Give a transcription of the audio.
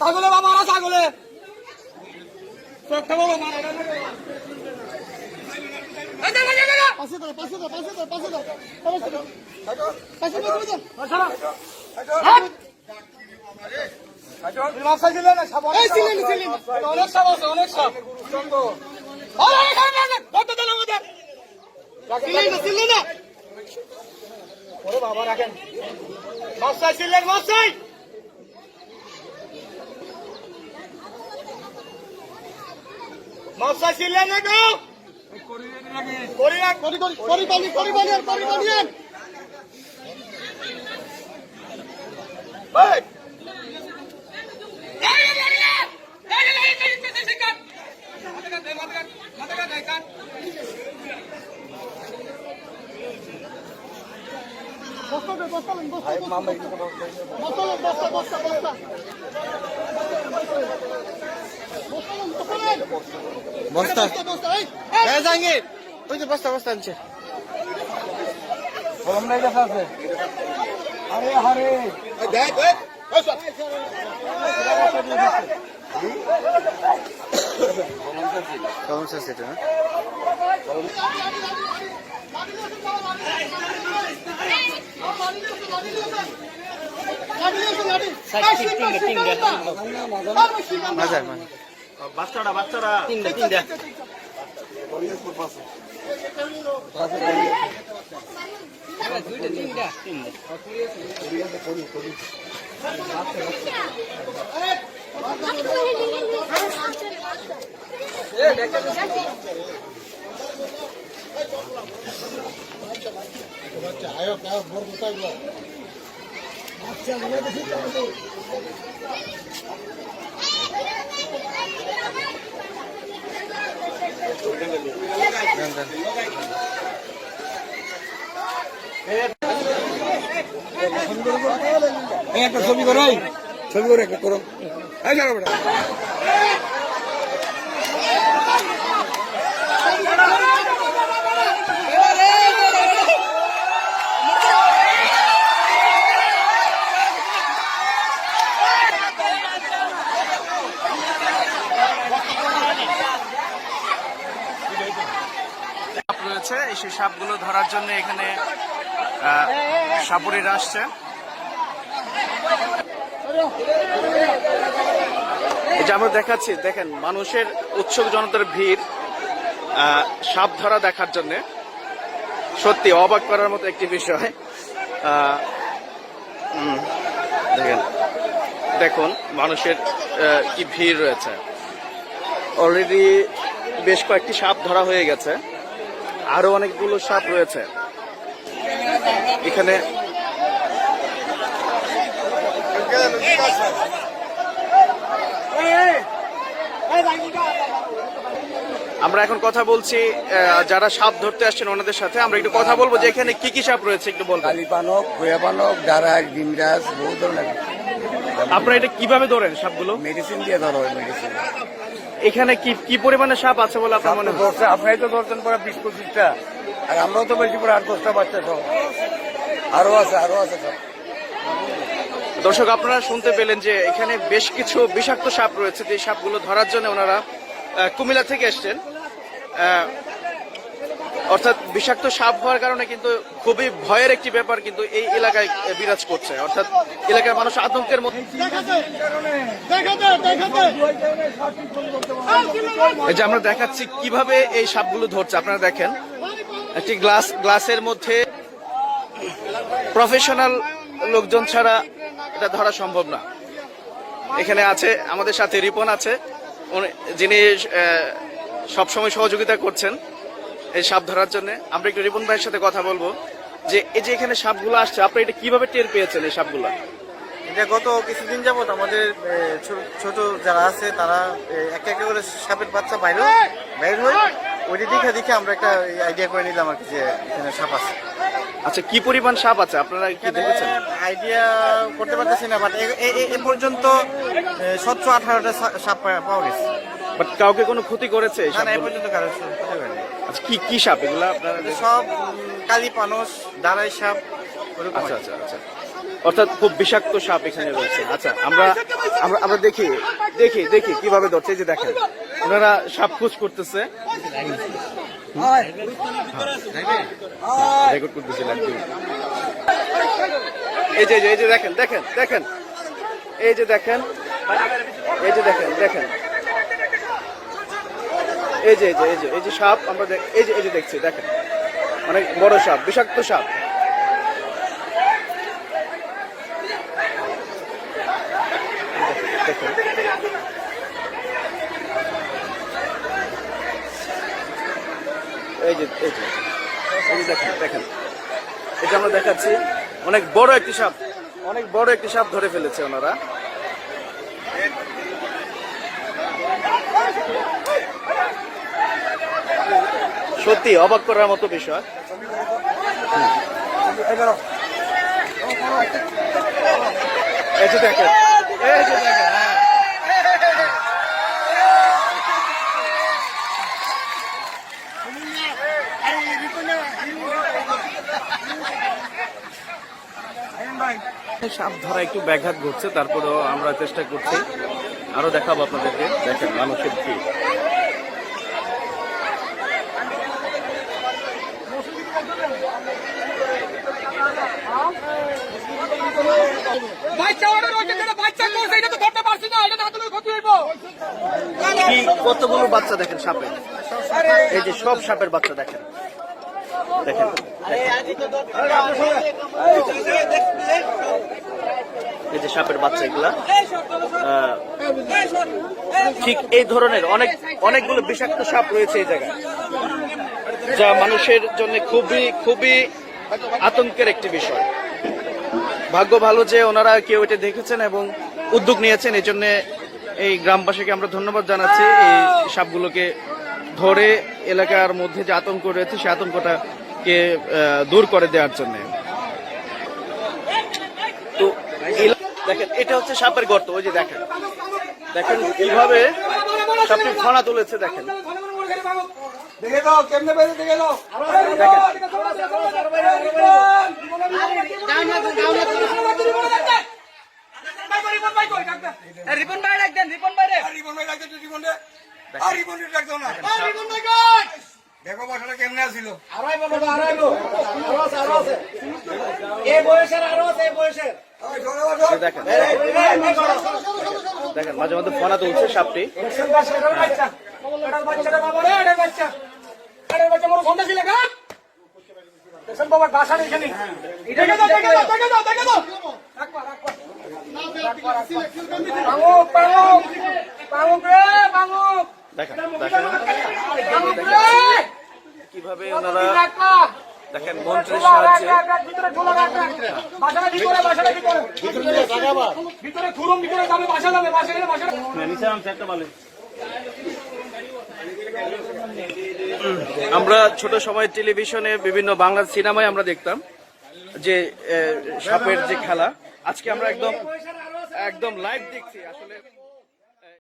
ছাগলে বা মারা ছাগলে বাবা রাখেন মশাই ছিলেন মশাই মশাই ছিলেন না গো বস্তা জাহাঙ্গীর ওই যে বস্তা বস্তা আনছে আছে আরে আরে সমস্যা সেটা বাচ্চারা বাচ্চারা তিনটা তিনটা একটা ছবি করো ছবি করে একটা করো রয়েছে এই সাপগুলো ধরার জন্য এখানে সাপুরিরা আসছে। এটা আমরা দেখাচ্ছি, দেখেন মানুষের উৎসুক জনতার ভিড় সাপ ধরা দেখার জন্য, সত্যি অবাক করার মতো একটি বিষয়। দেখেন দেখুন মানুষের কি ভিড় রয়েছে। অলরেডি বেশ কয়েকটি সাপ ধরা হয়ে গেছে, আরো অনেকগুলো সাপ রয়েছে এখানে। আমরা এখন কথা বলছি যারা সাপ ধরতে আসছেন ওনাদের সাথে, আমরা একটু কথা বলবো যে এখানে কি কি সাপ রয়েছে একটু বলবো। কালীপানক, ভুয়াপানক, ডারাক, ডিমরাজ, বহু ধরনের। আপনারা এটা কিভাবে ধরেন সাপগুলো? মেডিসিন দিয়ে ধরো, মেডিসিন। এখানে কি কি পরিমাণে সাপ আছে বলে আপনার মনে হয়? আপনারাই তো ধরছেন পরে 20-25টা, আর আমরাও তো বেশি পরে 8-10টা বাচ্চা সব আরো আছে, আরো আছে সব। দর্শক আপনারা শুনতে পেলেন যে এখানে বেশ কিছু বিষাক্ত সাপ রয়েছে, যে সাপগুলো ধরার জন্য ওনারা কুমিল্লা থেকে এসছেন। অর্থাৎ বিষাক্ত সাপ হওয়ার কারণে কিন্তু খুবই ভয়ের একটি ব্যাপার কিন্তু এই এলাকায় বিরাজ করছে, অর্থাৎ এলাকার মানুষ আতঙ্কের মধ্যে। এই যে আমরা দেখাচ্ছি কিভাবে এই সাপগুলো ধরছে, আপনারা দেখেন একটি গ্লাসের মধ্যে প্রফেশনাল লোকজন ছাড়া এটা ধরা সম্ভব না। এখানে আছে আমাদের সাথে রিপন আছে, যিনি সবসময় সহযোগিতা করছেন এই সাপ ধরার জন্য। আমরা একটু রিপন ভাইয়ের সাথে কথা বলবো যে এই যে এখানে সাপগুলো আসছে, আপনি এটা কিভাবে টের পেয়েছেন এই সাপগুলো? এটা গত কিছুদিন যাবত আমাদের ছোট যারা আছে তারা একটা একটা করে সাপের বাচ্চা বাইর হয় ওইটা দেখে আমরা একটা আইডিয়া করে নিলাম আর কি যে এখানে সাপ আছে। আচ্ছা, কি পরিমাণ সাপ আছে আপনারা কি দেখেছেন? আইডিয়া করতে পারতেছি না, বাট এ পর্যন্ত 17-18টা সাপ পাওয়া গেছে। বাট কাউকে কোনো ক্ষতি করেছে এই না না, এ সাপগুলো? পর্যন্ত কারো ক্ষতি হয়নি। আচ্ছা, কি কি সাপ এগুলা আপনারা? সব কালি পানস, দাঁড়াই সাপ, ওরকম আচ্ছা আর কি। আচ্ছা আচ্ছা, অর্থাৎ খুব বিষাক্ত সাপ এখানে রয়েছে। আচ্ছা, আমরা আমরা আমরা দেখি দেখি দেখি কিভাবে ধরছে। এই যে দেখেন, ওনারা সাপ খোঁজ করতেছে, রেকর্ড করতেছিলেন। এই যে এই যে দেখেন দেখেন দেখেন, এই যে দেখেন, এই যে দেখেন দেখেন, এই যে এই যে এই যে এই যে সাপ আমরা এই যে এই যে দেখছি, দেখেন অনেক বড় সাপ, বিষাক্ত সাপ। দেখেন, এই যে এই যে এই যে দেখেন দেখেন, এটা আমরা দেখাচ্ছি, অনেক বড় একটি সাপ, অনেক বড় একটি সাপ ধরে ফেলেছে ওনারা। সত্যি অবাক করার মতো বিষয়। এই যে দেখেন, এই যে দেখেন, হ্যাঁ। সাপ ধরা একটু ব্যাঘাত ঘটছে, তারপরেও আমরা চেষ্টা করছি, আরো দেখাবো আপনাদেরকে। দেখেন মানুষের ভিড়। কি কতগুলো বাচ্চা দেখেন সাপের, এই যে সব সাপের বাচ্চা দেখেন দেখেন, এই যে সাপের বাচ্চা এগুলা ঠিক এই ধরনের অনেকগুলো বিষাক্ত সাপ রয়েছে এই জায়গায়, যা মানুষের জন্য খুবই খুবই আতঙ্কের একটি বিষয়। ভাগ্য ভালো যে ওনারা কেউ এটা দেখেছেন এবং উদ্যোগ নিয়েছেন, এই জন্য এই গ্রামবাসীকে আমরা ধন্যবাদ জানাচ্ছি এই সাপগুলোকে ধরে এলাকার মধ্যে যে আতঙ্ক রয়েছে সেই আতঙ্কটাকে দূর করে দেওয়ার জন্য। তো দেখেন, এটা হচ্ছে সাপের গর্ত। ওই যে দেখেন দেখেন কিভাবে সাপটি ফনা তুলেছে, দেখেন দেখে দাও কেমনে বেঁধে দেখে দাও। দেখো বাসাটা কেমনে আসিল। দেখেন দেখেন মাঝে মধ্যে ফনা তুলছে সাপটি। দেখেন কিভাবে ওনারা দেখেন মন্ত্রের সাহায্যে আমরা ছোট সময় টেলিভিশনে বিভিন্ন বাংলা সিনেমায় আমরা দেখতাম যে সাপের যে খেলা, আজকে আমরা একদম একদম লাইভ দেখছি আসলে।